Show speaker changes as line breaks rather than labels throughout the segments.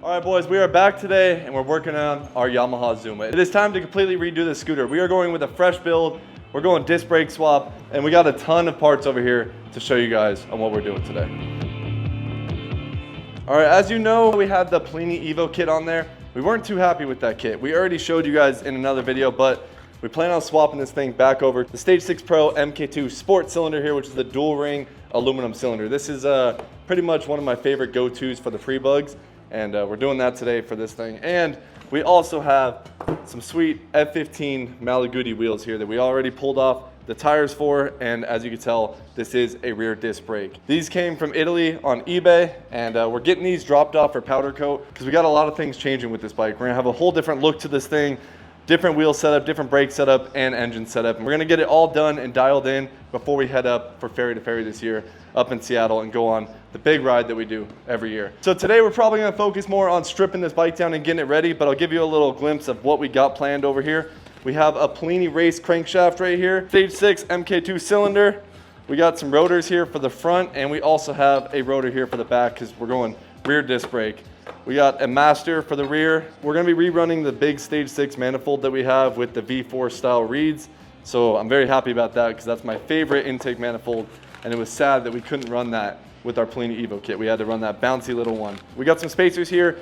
All right, boys, we are back today and we're working on our Yamaha Zuma. It is time to completely redo this scooter. We are going with a fresh build. We're going disc brake swap, and we got a ton of parts over here to show you guys on what we're doing today. All right, as you know, we had the Plini Evo kit on there. We weren't too happy with that kit. We already showed you guys in another video, but we plan on swapping this thing back over to the Stage 6 Pro MK2 Sport cylinder here, which is the dual ring aluminum cylinder. This is pretty much one of my favorite go-tos for the pre-bugs. And we're doing that today for this thing. And we also have some sweet F15 Malaguti wheels here that we already pulled off the tires for. And as you can tell, this is a rear disc brake. These came from Italy on eBay, and we're getting these dropped off for powder coat because we got a lot of things changing with this bike. We're gonna have a whole different look to this thing, different wheel setup, different brake setup, and engine setup. And we're gonna get it all done and dialed in before we head up for Ferry to Ferry this year up in Seattle and go on the big ride that we do every year. So today we're probably gonna focus more on stripping this bike down and getting it ready, but I'll give you a little glimpse of what we got planned over here. We have a Plini race crankshaft right here, Stage 6 MK2 cylinder. We got some rotors here for the front, and we also have a rotor here for the back because we're going rear disc brake. We got a master for the rear. We're gonna be rerunning the big Stage 6 manifold that we have with the V4 style reeds. So I'm very happy about that because that's my favorite intake manifold, and it was sad that we couldn't run that with our Plini Evo kit. We had to run that bouncy little one. We got some spacers here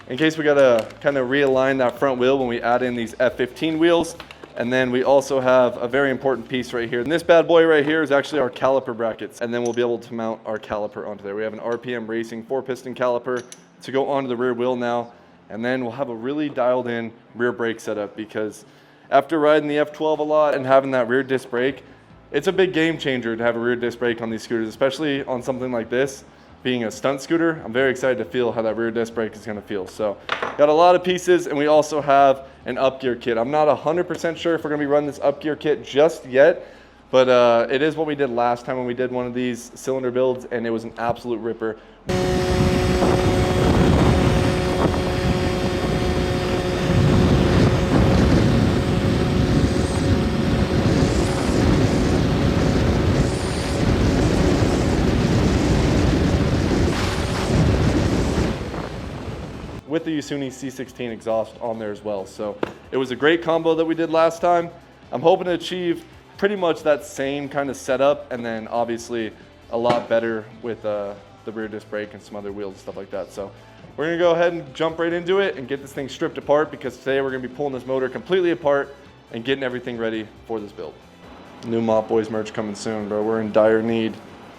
in case we gotta kind of realign that front wheel when we add in these F15 wheels. And then we also have a very important piece right here. And this bad boy right here is actually our caliper brackets. And then we'll be able to mount our caliper onto there. We have an RPM Racing 4-piston caliper to go onto the rear wheel now. And then we'll have a really dialed in rear brake setup because after riding the F12 a lot and having that rear disc brake, it's a big game changer to have a rear disc brake on these scooters, especially on something like this. Being a stunt scooter, I'm very excited to feel how that rear disc brake is gonna feel. So got a lot of pieces, and we also have an up gear kit. I'm not 100% sure if we're gonna be running this up gear kit just yet, but it is what we did last time when we did one of these cylinder builds, and it was an absolute ripper. With the Yasuni C16 exhaust on there as well. So it was a great combo that we did last time. I'm hoping to achieve pretty much that same kind of setup, and then obviously a lot better with the rear disc brake and some other wheels and stuff like that. So we're gonna go ahead and jump right into it and get this thing stripped apart, because today we're gonna be pulling this motor completely apart and getting everything ready for this build. New MOPBOYZ merch coming soon, bro. We're in dire need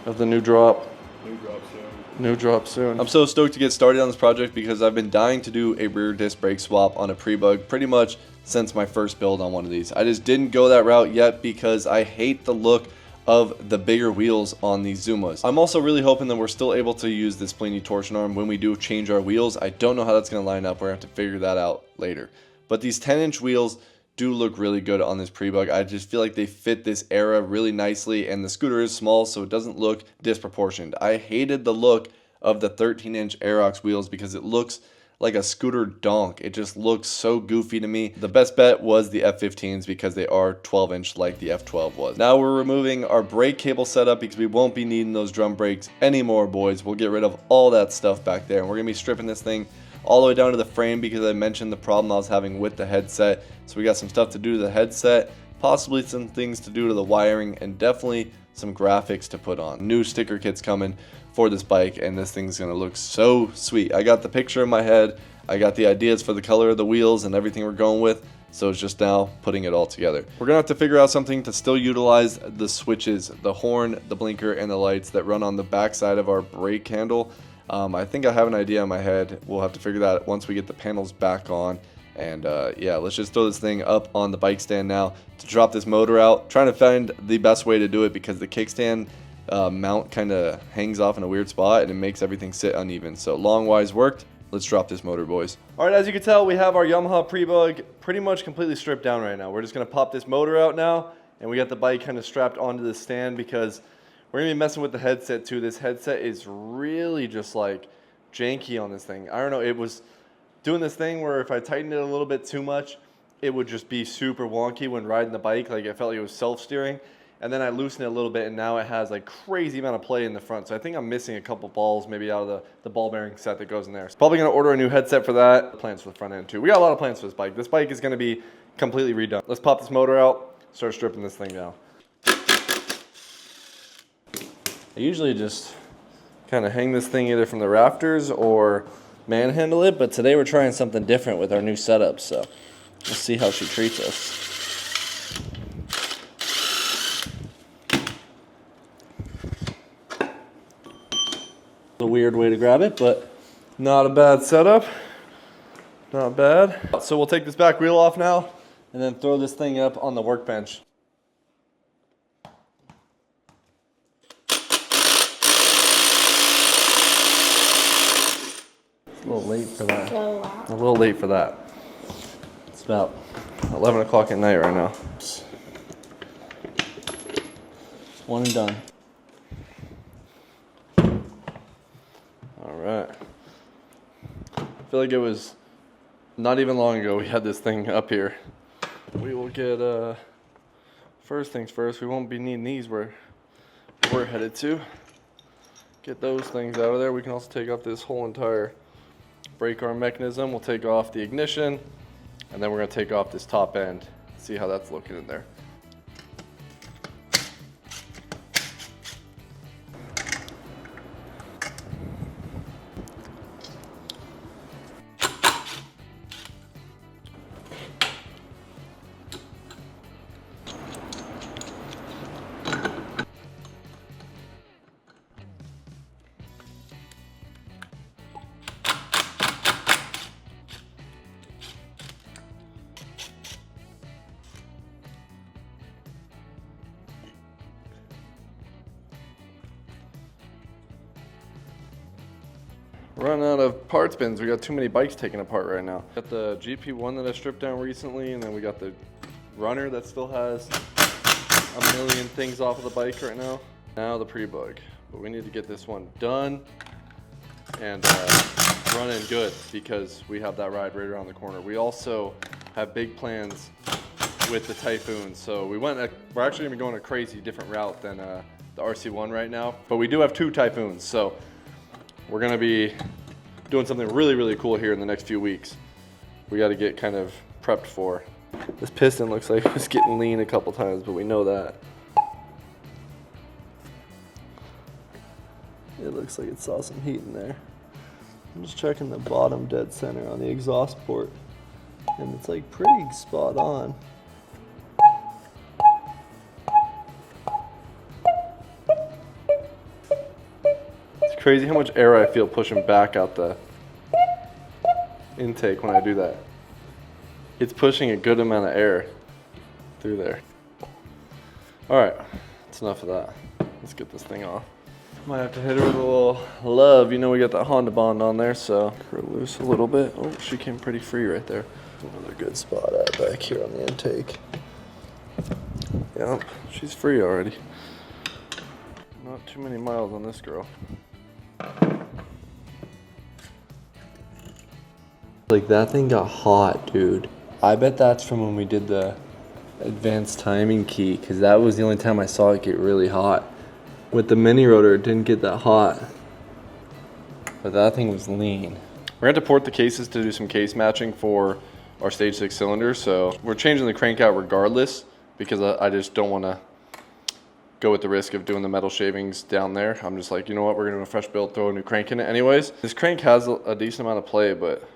of the new drop. New drop soon. I'm so stoked to get started on this project because I've been dying to do a rear disc brake swap on a pre-bug pretty much since my first build on one of these. I just didn't go that route yet because I hate the look of the bigger wheels on these Zumas. I'm also really hoping that we're still able to use this Plini torsion arm when we do change our wheels. I don't know how that's going to line up. We're going to have to figure that out later. But these 10-inch wheels do look really good on this pre-bug. I just feel like they fit this era really nicely, and the scooter is small, so it doesn't look disproportionate. I hated the look of the 13-inch Aerox wheels because it looks like a scooter donk. It just looks so goofy to me. The best bet was the F15s because they are 12-inch like the F12 was. Now we're removing our brake cable setup because we won't be needing those drum brakes anymore, boys. We'll get rid of all that stuff back there, and we're gonna be stripping this thing all the way down to the frame because I mentioned the problem I was having with the headset. So we got some stuff to do to the headset, possibly some things to do to the wiring, and definitely some graphics to put on. New sticker kits coming for this bike, and this thing's gonna look so sweet. I got the picture in my head, I got the ideas for the color of the wheels and everything we're going with, so it's just now putting it all together. We're gonna have to figure out something to still utilize the switches, the horn, the blinker, and the lights that run on the back side of our brake handle. I think I have an idea in my head. We'll have to figure that out once we get the panels back on. And yeah, let's just throw this thing up on the bike stand now to drop this motor out. Trying to find the best way to do it because the kickstand mount kind of hangs off in a weird spot and it makes everything sit uneven. So long wise worked. Let's drop this motor, boys. All right, as you can tell, we have our Yamaha pre-bug pretty much completely stripped down right now. We're just gonna pop this motor out now, and we got the bike kind of strapped onto the stand because we're gonna be messing with the headset too. This headset is really just like janky on this thing. I don't know, it was doing this thing where if I tightened it a little bit too much, it would just be super wonky when riding the bike. Like I felt like it was self-steering. and then I loosened it a little bit, and now it has like crazy amount of play in the front. So I think I'm missing a couple balls maybe out of the ball bearing set that goes in there. So probably gonna order a new headset for that. Plans for the front end too. We got a lot of plans for this bike. This bike is gonna be completely redone. Let's pop this motor out, start stripping this thing down. I usually just kind of hang this thing either from the rafters or manhandle it, but today we're trying something different with our new setup, so we'll see how she treats us. A weird way to grab it, but not a bad setup. Not bad. So we'll take this back wheel off now and then throw this thing up on the workbench. It's a little late for that. A little late for that. It's about 11 o'clock at night right now. One and done. Alright. I feel like it was not even long ago we had this thing up here. We will get, first things first, we won't be needing these where we're headed to. Get those things out of there. We can also take off this whole entire brake arm mechanism. We'll take off the ignition, and then we're going to take off this top end. See how that's looking in there. Run out of parts bins. We got too many bikes taken apart right now. Got the GP1 that I stripped down recently, and then we got the runner that still has a million things off of the bike right now. Now the prebug, but we need to get this one done and running good because we have that ride right around the corner. We also have big plans with the Typhoon, so we're actually gonna be going a crazy different route than the RC1 right now, but we do have 2 Typhoons, so we're gonna be doing something really, really cool here in the next few weeks. We gotta get kind of prepped for. This piston looks like it's getting lean a couple times, but we know that. It looks like it saw some heat in there. I'm just checking the bottom dead center on the exhaust port, and it's like pretty spot on. Crazy how much air I feel pushing back out the intake when I do that. It's pushing a good amount of air through there. Alright, that's enough of that. Let's get this thing off. Might have to hit her with a little love. You know we got that Honda Bond on there, so her loose a little bit. Oh, she came pretty free right there. Another good spot at back here on the intake. Yep, she's free already. Not too many miles on this girl. Like that thing got hot, dude. I bet that's from when we did the advanced timing key, because that was the only time I saw it get really hot. With the mini rotor, it didn't get that hot, but that thing was lean. We're going to port the cases to do some case matching for our stage 6 cylinder, so we're changing the crank out regardless because I just don't want to go with the risk of doing the metal shavings down there. I'm just like, you know what, we're going to do a fresh build, throw a new crank in it anyways. This crank has a decent amount of play, but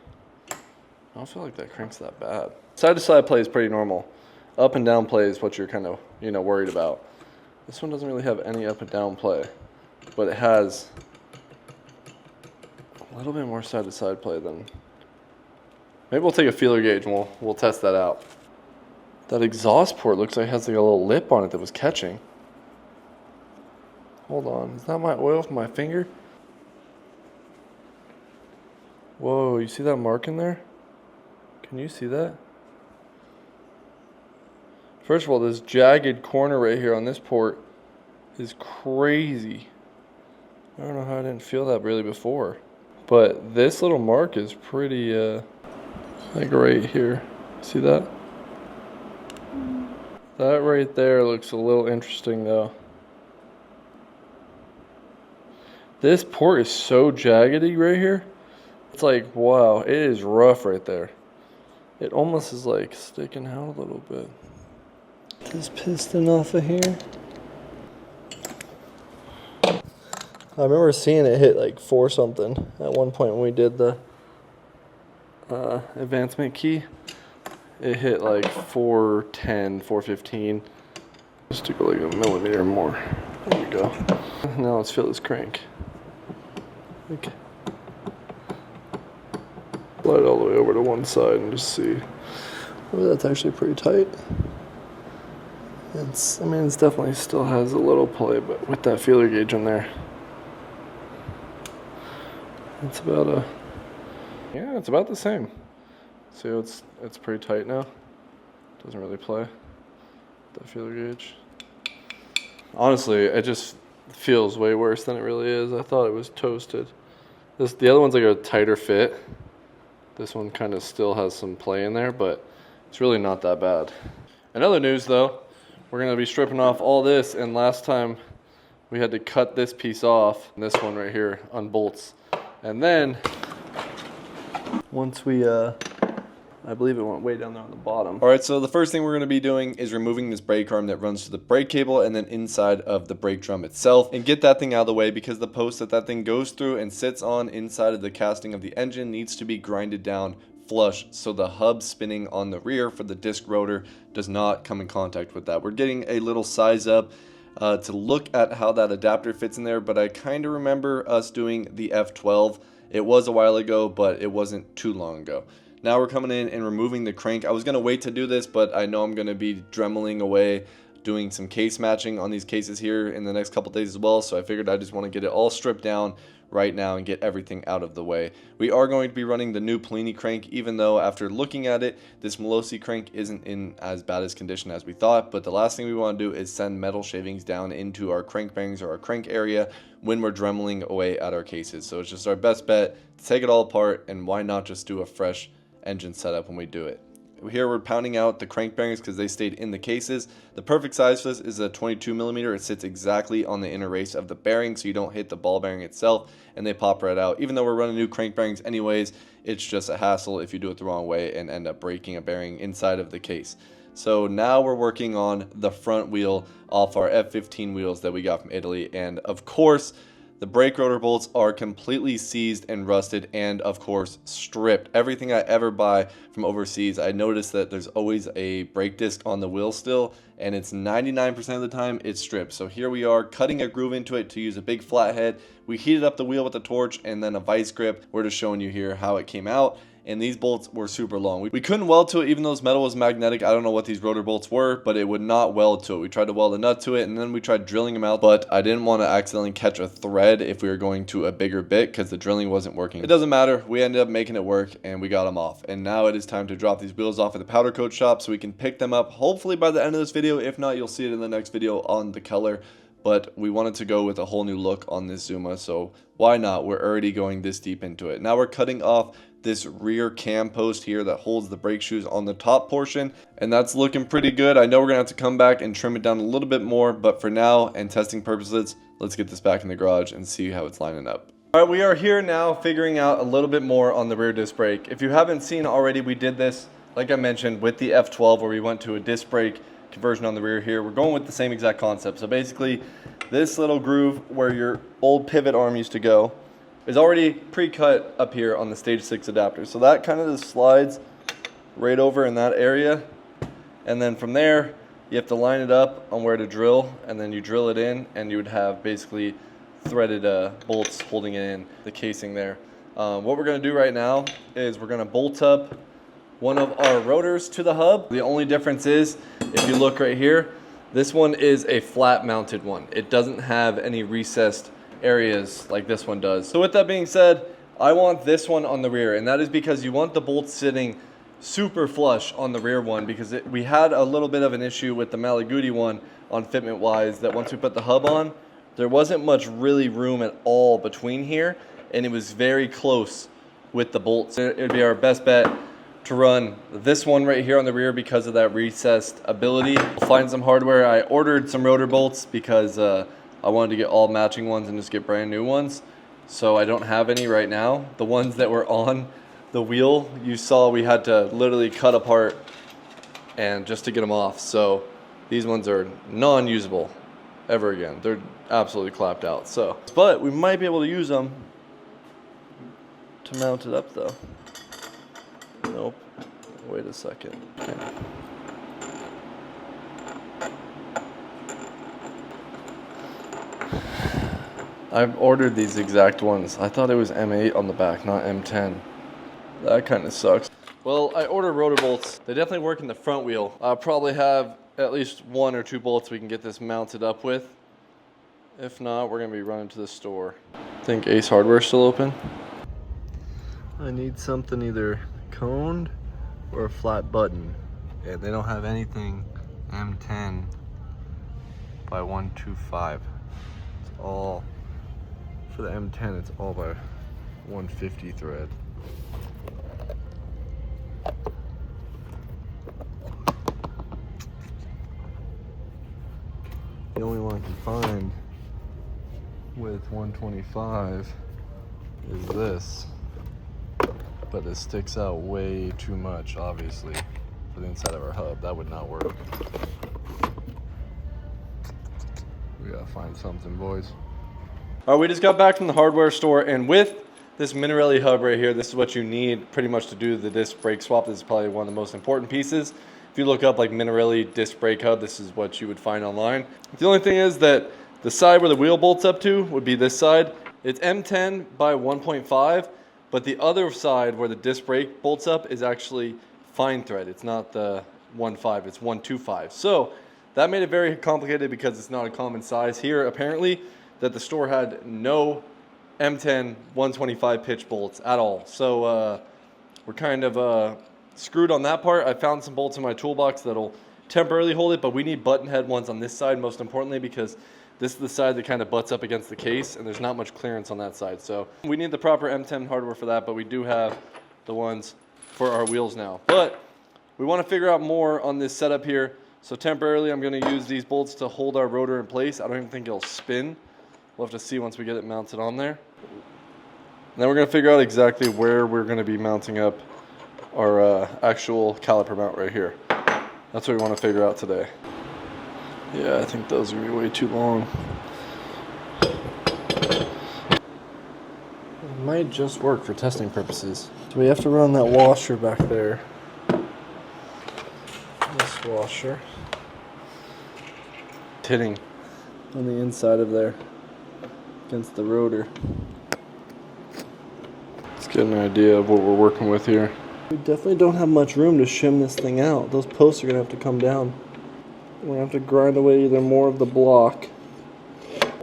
I don't feel like that crank's that bad. Side to side play is pretty normal. Up and down play is what you're kind of, worried about. This one doesn't really have any up and down play, but it has a little bit more side to side play than. Maybe we'll take a feeler gauge and we'll test that out. That exhaust port looks like it has like a little lip on it that was catching. Hold on, is that my oil from my finger? Whoa, you see that mark in there? Can you see that? First of all, this jagged corner right here on this port is crazy. I don't know how I didn't feel that really before. But this little mark is pretty, like right here. See that?
That right there looks a little interesting though. This port is so jaggedy right here. It's like, wow, it is rough right there. It almost is like sticking out a little bit. This piston off of here. I remember seeing it hit like 4 something at one point when we did the advancement key. It hit like 410, 415. Just to go like a millimeter more. There you go. Now let's feel this crank. Okay. Slide all the way over to one side and just see. Oh, that's actually pretty tight. I mean, it's definitely still has a little play, but with that feeler gauge in there, it's about yeah, it's about the same. See, it's pretty tight now. Doesn't really play. That feeler gauge. Honestly, it just feels way worse than it really is. I thought it was toasted. The other one's like a tighter fit. This one kind of still has some play in there, but it's really not that bad. In other news though, we're gonna be stripping off all this, and last time we had to cut this piece off, and this one right here unbolts. And then, once we, I believe it went way down there on the bottom.
All right, so the first thing we're gonna be doing is removing this brake arm that runs to the brake cable and then inside of the brake drum itself, and get that thing out of the way because the post that thing goes through and sits on inside of the casting of the engine needs to be grinded down flush so the hub spinning on the rear for the disc rotor does not come in contact with that. We're getting a little size up to look at how that adapter fits in there, but I kind of remember us doing the F12. It was a while ago, but it wasn't too long ago. Now we're coming in and removing the crank. I was going to wait to do this, but I know I'm going to be dremeling away doing some case matching on these cases here in the next couple days as well, so I figured I just want to get it all stripped down right now and get everything out of the way. We are going to be running the new Polini crank, even though after looking at it, this Melosi crank isn't in as bad as condition as we thought, but the last thing we want to do is send metal shavings down into our crank bearings or our crank area when we're dremeling away at our cases. So it's just our best bet to take it all apart, and why not just do a fresh engine setup when we do it. Here we're pounding out the crank bearings because they stayed in the cases. The perfect size for this is a 22 millimeter. It sits exactly on the inner race of the bearing so you don't hit the ball bearing itself and they pop right out. Even though we're running new crank bearings anyways, it's just a hassle if you do it the wrong way and end up breaking a bearing inside of the case. So now we're working on the front wheel off our F15 wheels that we got from Italy, and of course the brake rotor bolts are completely seized and rusted and of course stripped. Everything I ever buy from overseas, I notice that there's always a brake disc on the wheel still, and it's 99% of the time it's stripped. So here we are cutting a groove into it to use a big flathead. We heated up the wheel with a torch and then a vice grip. We're just showing you here how it came out. And these bolts were super long. We couldn't weld to it even though this metal was magnetic. I don't know what these rotor bolts were, but it would not weld to it. We tried to weld a nut to it, and then we tried drilling them out, but I didn't want to accidentally catch a thread if we were going to a bigger bit because the drilling wasn't working. It doesn't matter. We ended up making it work, and we got them off. And now it is time to drop these wheels off at the powder coat shop so we can pick them up hopefully by the end of this video. If not, you'll see it in the next video on the color. But we wanted to go with a whole new look on this Zuma, so why not? We're already going this deep into it. Now we're cutting off this rear cam post here that holds the brake shoes on the top portion, and that's looking pretty good. I know we're gonna have to come back and trim it down a little bit more, but for now and testing purposes, let's get this back in the garage and see how it's lining up. All right, we are here now figuring out a little bit more on the rear disc brake. If you haven't seen already, we did this, like I mentioned, with the F12 where we went to a disc brake conversion on the rear here. We're going with the same exact concept. So basically, this little groove where your old pivot arm used to go is already pre-cut up here on the stage 6 adapter. So that kind of just slides right over in that area. And then from there, you have to line it up on where to drill, and then you drill it in, and you would have basically threaded bolts holding it in the casing there. What we're gonna do right now is we're gonna bolt up one of our rotors to the hub. The only difference is, if you look right here, this one is a flat mounted one. It doesn't have any recessed areas like this one does. So with that being said, I want this one on the rear, and that is because you want the bolts sitting super flush on the rear one, because we had a little bit of an issue with the Malaguti one on fitment wise, that once we put the hub on, there wasn't much really room at all between here, and it was very close with the bolts. It would be our best bet to run this one right here on the rear because of that recessed ability. We'll find some hardware. I ordered some rotor bolts because I wanted to get all matching ones and just get brand new ones. So I don't have any right now. The ones that were on the wheel, you saw we had to literally cut apart and just to get them off. So these ones are non-usable ever again. They're absolutely clapped out. So, but we might be able to use them to mount it up though. Nope. Wait a second. Okay. I've ordered these exact ones. I thought it was M8 on the back, not M10. That kind of sucks. Well, I ordered rotor bolts. They definitely work in the front wheel. I'll probably have at least 1 or 2 bolts we can get this mounted up with. If not, we're gonna be running to the store. I think Ace Hardware's still open. I need something either coned or a flat button, and they don't have anything M10 by 125. It's all for the M10. It's all by 150 thread. The only one I can find with 125 is this. But it sticks out way too much, obviously, for the inside of our hub. That would not work. We gotta find something, boys. All right, we just got back from the hardware store, and with this Minarelli hub right here, this is what you need pretty much to do the disc brake swap. This is probably one of the most important pieces. If you look up like Minarelli disc brake hub, this is what you would find online. The only thing is that the side where the wheel bolts up to would be this side. It's M10 by 1.5. But the other side where the disc brake bolts up is actually fine thread. It's not the 1.5, it's 1.25. So that made it very complicated because it's not a common size. Here, apparently, that the store had no M10 125 pitch bolts at all. So we're kind of screwed on that part. I found some bolts in my toolbox that'll temporarily hold it, but we need button head ones on this side, most importantly, because this is the side that kind of butts up against the case, and there's not much clearance on that side. So we need the proper M10 hardware for that, but we do have the ones for our wheels now. But we want to figure out more on this setup here. So temporarily, I'm going to use these bolts to hold our rotor in place. I don't even think it'll spin. We'll have to see once we get it mounted on there. And then we're going to figure out exactly where we're going to be mounting up our actual caliper mount right here. That's what we want to figure out today. Yeah, I think those are going to be way too long. It might just work for testing purposes. So we have to run that washer back there. This washer. It's hitting on the inside of there against the rotor. Let's get an idea of what we're working with here. We definitely don't have much room to shim this thing out. Those posts are going to have to come down. We're going to have to grind away either more of the block.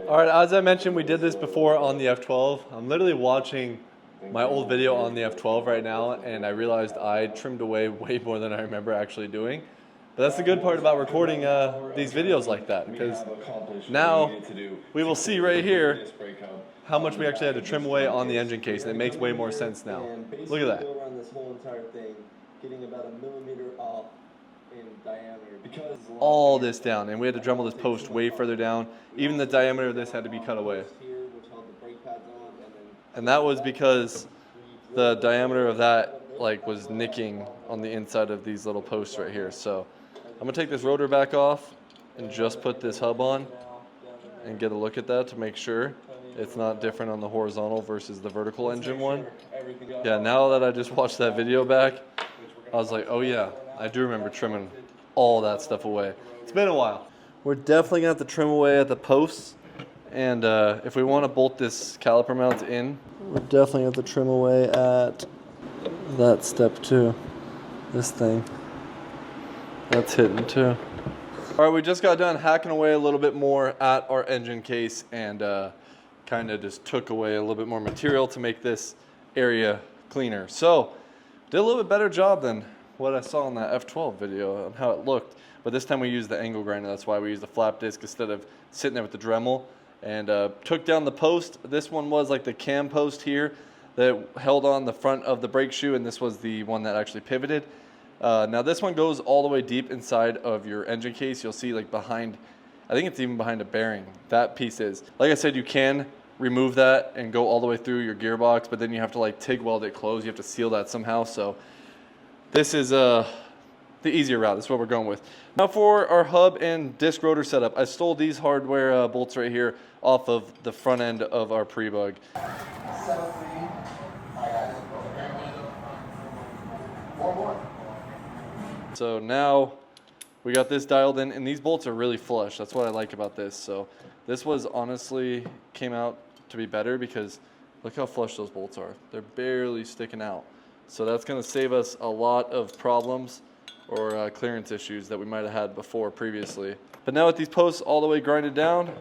All right, as I mentioned, we did this before on the F12. I'm literally watching my old video on the F12 right now, and I realized I trimmed away way more than I remember actually doing. But that's the good part about recording these videos like that, because now we will see right here how much we actually had to trim away on the engine case, and it makes way more sense now. Look at that.
Around this whole entire thing, getting about a millimeter off in diameter because
All this down, and we had to Dremel this post way further down. Even the diameter of this had to be cut away. And that was because the diameter of that was nicking on the inside of these little posts right here. So I'm gonna take this rotor back off and just put this hub on and get a look at that to make sure it's not different on the horizontal versus the vertical engine one. Yeah, now that I just watched that video back, I was like, oh yeah, I do remember trimming all that stuff away. It's been a while. We're definitely gonna have to trim away at the posts, and if we want to bolt this caliper mount in, we're definitely gonna have to trim away at that step too. This thing. That's hitting too. All right, we just got done hacking away a little bit more at our engine case, and kind of just took away a little bit more material to make this area cleaner. So did a little bit better job than what I saw in that F12 video on how it looked. But this time we used the angle grinder. That's why we used the flap disc instead of sitting there with the Dremel. And took down the post. This one was like the cam post here. that held on the front of the brake shoe, and this was the one that actually pivoted. Now this one goes all the way deep inside of your engine case. You'll see like behind, I think it's even behind a bearing, that piece is. Like I said, you can remove that and go all the way through your gearbox, but then you have to like TIG weld it closed. You have to seal that somehow. So this is the easier route. That's what we're going with. Now for our hub and disc rotor setup, I stole these hardware bolts right here off of the front end of our prebug. So now we got this dialed in, and these bolts are really flush. That's what I like about this. So this was honestly came out to be better because look how flush those bolts are. They're barely sticking out. So that's going to save us a lot of problems or clearance issues that we might have had before previously. But now with these posts all the way grinded down,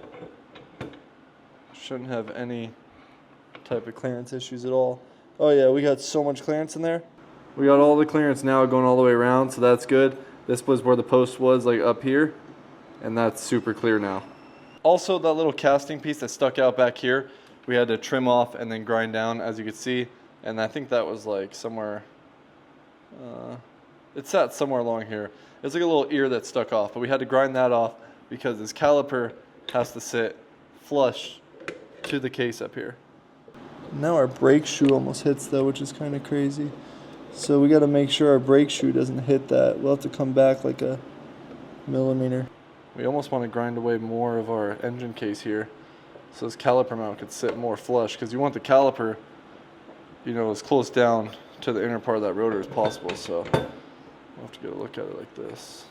shouldn't have any type of clearance issues at all. Oh yeah, we got so much clearance in there. We got all the clearance now going all the way around, so that's good. This was where the post was, like up here, and that's super clear now. Also, that little casting piece that stuck out back here, we had to trim off and then grind down, as you can see. And I think that was like somewhere, it sat somewhere along here. It's like a little ear that stuck off, but we had to grind that off because this caliper has to sit flush to the case up here. Now our brake shoe almost hits though, which is kind of crazy. So we got to make sure our brake shoe doesn't hit that. We'll have to come back like a millimeter. We almost want to grind away more of our engine case here so this caliper mount could sit more flush, because you want the caliper, you know, as close down to the inner part of that rotor as possible. So we'll have to get a look at it like this.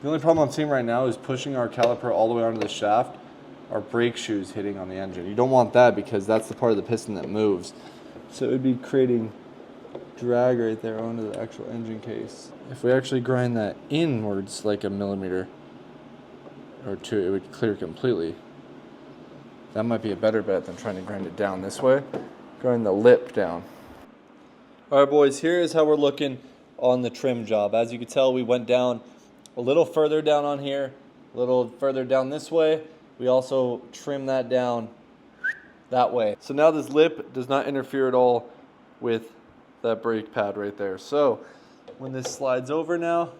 The only problem I'm seeing right now is pushing our caliper all the way onto the shaft. Our brake shoes hitting on the engine. You don't want that because that's the part of the piston that moves. So it would be creating drag right there onto the actual engine case. If we actually grind that inwards like a millimeter or two, it would clear completely. That might be a better bet than trying to grind it down this way. Grind the lip down. All right, boys, here is how we're looking on the trim job. As you can tell, we went down a little further down on here, a little further down this way. We also trimmed that down that way. So now this lip does not interfere at all with that brake pad right there. So when this slides over now,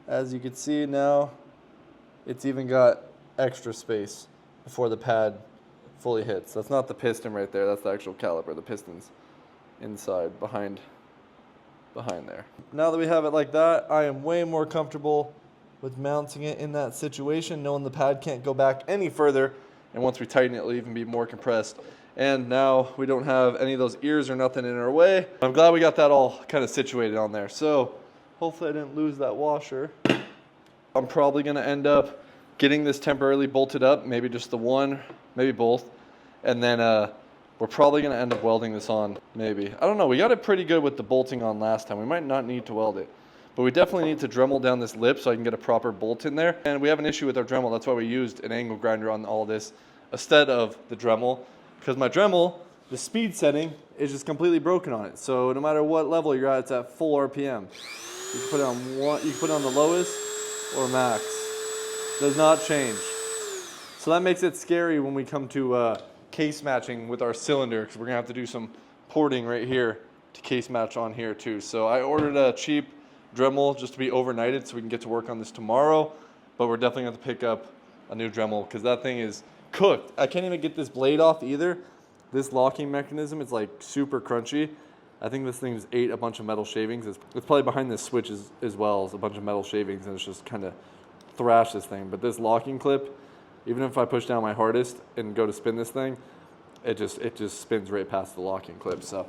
as you can see now, it's even got extra space before the pad fully hits. That's not the piston right there, that's the actual caliper. The piston's inside, behind there. Now that we have it like that, I am way more comfortable with mounting it in that situation, knowing the pad can't go back any further, and once we tighten it, it'll even be more compressed. And now we don't have any of those ears or nothing in our way. I'm glad we got that all kind of situated on there. So hopefully I didn't lose that washer. I'm probably gonna end up getting this temporarily bolted up, maybe just the one, maybe both, and then we're probably gonna end up welding this on, maybe. I don't know, we got it pretty good with the bolting on last time. We might not need to weld it, but we definitely need to Dremel down this lip so I can get a proper bolt in there. And we have an issue with our Dremel, that's why we used an angle grinder on all this instead of the Dremel, because my Dremel, the speed setting is just completely broken on it. So no matter what level you're at, it's at full RPM. You can put it on one, you can put it on the lowest or max. Does not change. So that makes it scary when we come to case matching with our cylinder, because we're gonna have to do some porting right here to case match on here too. So I ordered a cheap Dremel just to be overnighted so we can get to work on this tomorrow, but we're definitely gonna have to pick up a new Dremel because that thing is cooked. I can't even get this blade off either. This locking mechanism is like super crunchy. I think this thing's ate a bunch of metal shavings. It's probably behind this switch as well as a bunch of metal shavings, and it's just kind of thrashed this thing. But this locking clip, even if I push down my hardest and go to spin this thing, it just spins right past the locking clip. So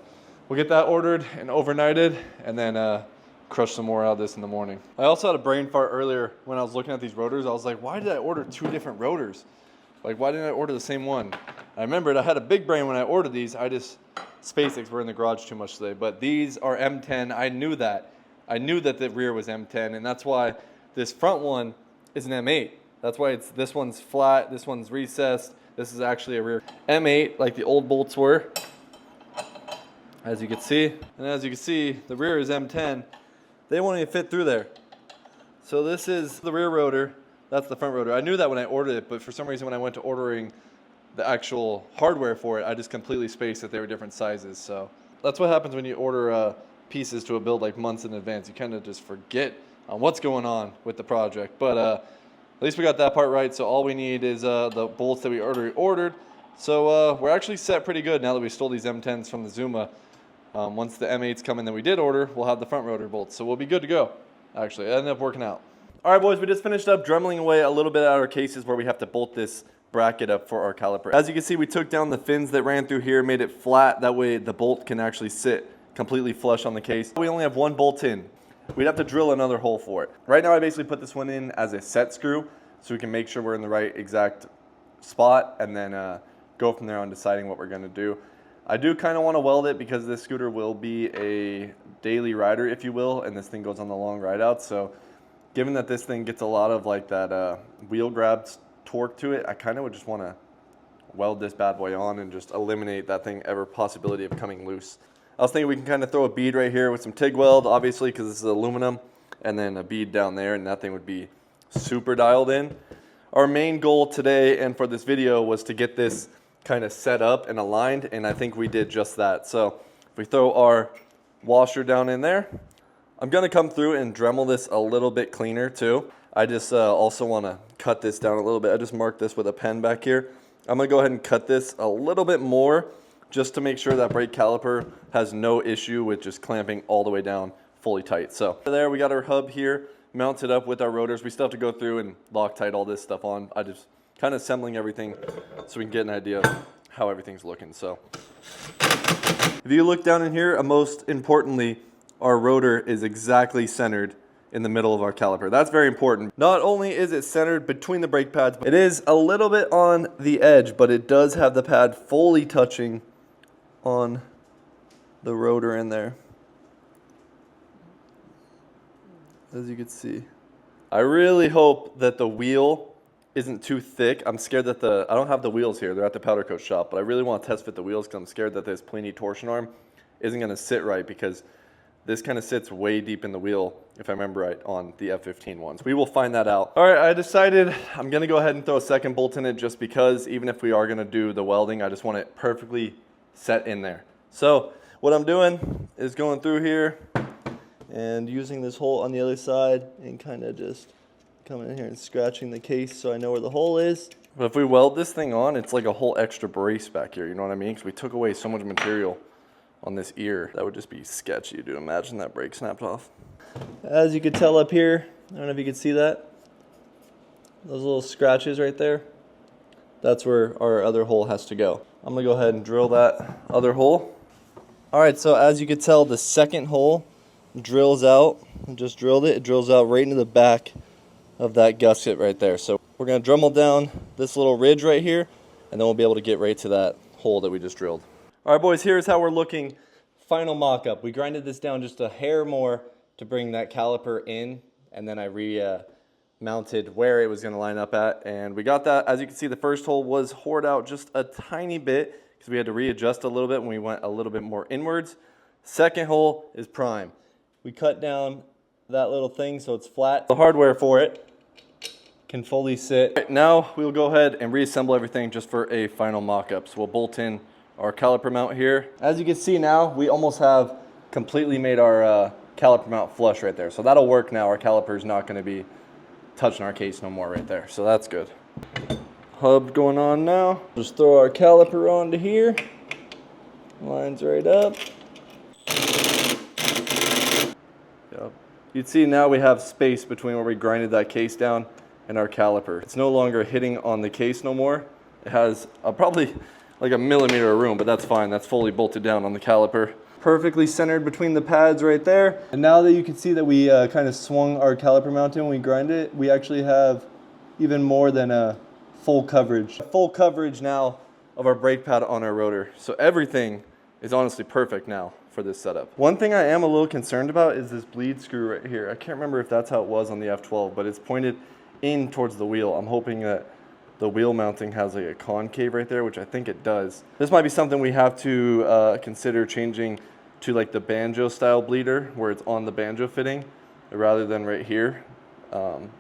we'll get that ordered and overnighted, and then crush some more out of this in the morning. I also had a brain fart earlier when I was looking at these rotors. I was like, why did I order two different rotors? Like, why didn't I order the same one? I remembered I had a big brain when I ordered these. SpaceX were in the garage too much today, but these are M10. I knew that. I knew that the rear was M10, and that's why this front one is an M8. That's why this one's flat, this one's recessed. This is actually a rear M8, like the old bolts were, as you can see. And as you can see, the rear is M10. They won't even fit through there. So this is the rear rotor. That's the front rotor. I knew that when I ordered it, but for some reason when I went to ordering the actual hardware for it, I just completely spaced that they were different sizes. So that's what happens when you order pieces to a build like months in advance. You kind of just forget on what's going on with the project. But at least we got that part right. So all we need is the bolts that we already ordered. So we're actually set pretty good now that we stole these M10s from the Zuma. Once the M8s come in that we did order, we'll have the front rotor bolts. So we'll be good to go. Actually, it ended up working out. All right, boys, we just finished up dremeling away a little bit out of our cases where we have to bolt this bracket up for our caliper. As you can see, we took down the fins that ran through here, made it flat. That way the bolt can actually sit completely flush on the case. We only have one bolt in. We'd have to drill another hole for it. Right now I basically put this one in as a set screw so we can make sure we're in the right exact spot and then go from there on deciding what we're gonna do. I do kind of want to weld it because this scooter will be a daily rider, if you will, and this thing goes on the long ride out. So given that this thing gets a lot of like that wheel grab torque to it, I kind of would just want to weld this bad boy on and just eliminate that thing ever possibility of coming loose. I was thinking we can kind of throw a bead right here with some TIG weld, obviously, because this is aluminum, and then a bead down there, and that thing would be super dialed in. Our main goal today and for this video was to get this kind of set up and aligned, and I think we did just that. So if we throw our washer down in there, I'm going to come through and Dremel this a little bit cleaner too. I just also want to cut this down a little bit. I just marked this with a pen back here. I'm going to go ahead and cut this a little bit more just to make sure that brake caliper has no issue with just clamping all the way down fully tight. So there we got our hub here mounted up with our rotors. We still have to go through and Loctite all this stuff on. I just kind of assembling everything so we can get an idea of how everything's looking. So if you look down in here, most importantly, our rotor is exactly centered in the middle of our caliper. That's very important. Not only is it centered between the brake pads, but it is a little bit on the edge, but it does have the pad fully touching on the rotor in there, as you can see. I really hope that the wheel isn't too thick. I'm scared that I don't have the wheels here. They're at the powder coat shop, but I really want to test fit the wheels because I'm scared that this Pliny torsion arm isn't going to sit right because this kind of sits way deep in the wheel, if I remember right, on the F15 ones. We will find that out. All right, I decided I'm going to go ahead and throw a second bolt in it just because even if we are going to do the welding, I just want it perfectly set in there. So what I'm doing is going through here and using this hole on the other side and kind of just coming in here and scratching the case so I know where the hole is. But if we weld this thing on, it's like a whole extra brace back here, you know what I mean? Because we took away so much material on this ear. That would just be sketchy, dude. Imagine that brake snapped off. As you could tell up here, I don't know if you can see that. Those little scratches right there. That's where our other hole has to go. I'm gonna go ahead and drill that other hole. All right, so as you could tell, the second hole drills out. I just drilled it. It drills out right into the back of that gusset right there. So we're gonna Dremel down this little ridge right here, and then we'll be able to get right to that hole that we just drilled. All right, boys, here's how we're looking. Final mock-up. We grinded this down just a hair more to bring that caliper in, and then I mounted where it was going to line up at, and we got that. As you can see, the first hole was hored out just a tiny bit because we had to readjust a little bit when we went a little bit more inwards. Second hole is prime. We cut down that little thing so it's flat. The hardware for it can fully sit. Right, now we'll go ahead and reassemble everything just for a final mock-up. So we'll bolt in our caliper mount here. As you can see now, we almost have completely made our caliper mount flush right there. So that'll work now. Our caliper is not going to be touching our case no more right there. So that's good. Hub going on now. Just throw our caliper onto here. Lines right up. Yep. You'd see now we have space between where we grinded that case down and our caliper. It's no longer hitting on the case no more. It has probably like a millimeter of room, but that's fine. That's fully bolted down on the caliper. Perfectly centered between the pads right there. And now that you can see that we kind of swung our caliper mount in when we grind it, we actually have even more than a full coverage. Full coverage now of our brake pad on our rotor. So everything is honestly perfect now for this setup. One thing I am a little concerned about is this bleed screw right here. I can't remember if that's how it was on the F12, but it's pointed in towards the wheel. I'm hoping that the wheel mounting has like a concave right there, which I think it does. This might be something we have to consider changing to like the banjo style bleeder where it's on the banjo fitting rather than right here.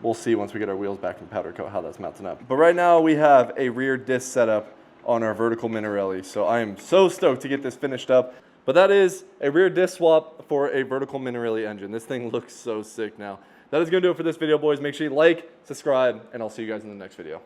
We'll see once we get our wheels back in powder coat how that's mounting up. But right now we have a rear disc setup on our vertical Minarelli. So I am so stoked to get this finished up. But that is a rear disc swap for a vertical Minarelli engine. This thing looks so sick now. That is going to do it for this video, boys. Make sure you like, subscribe, and I'll see you guys in the next video.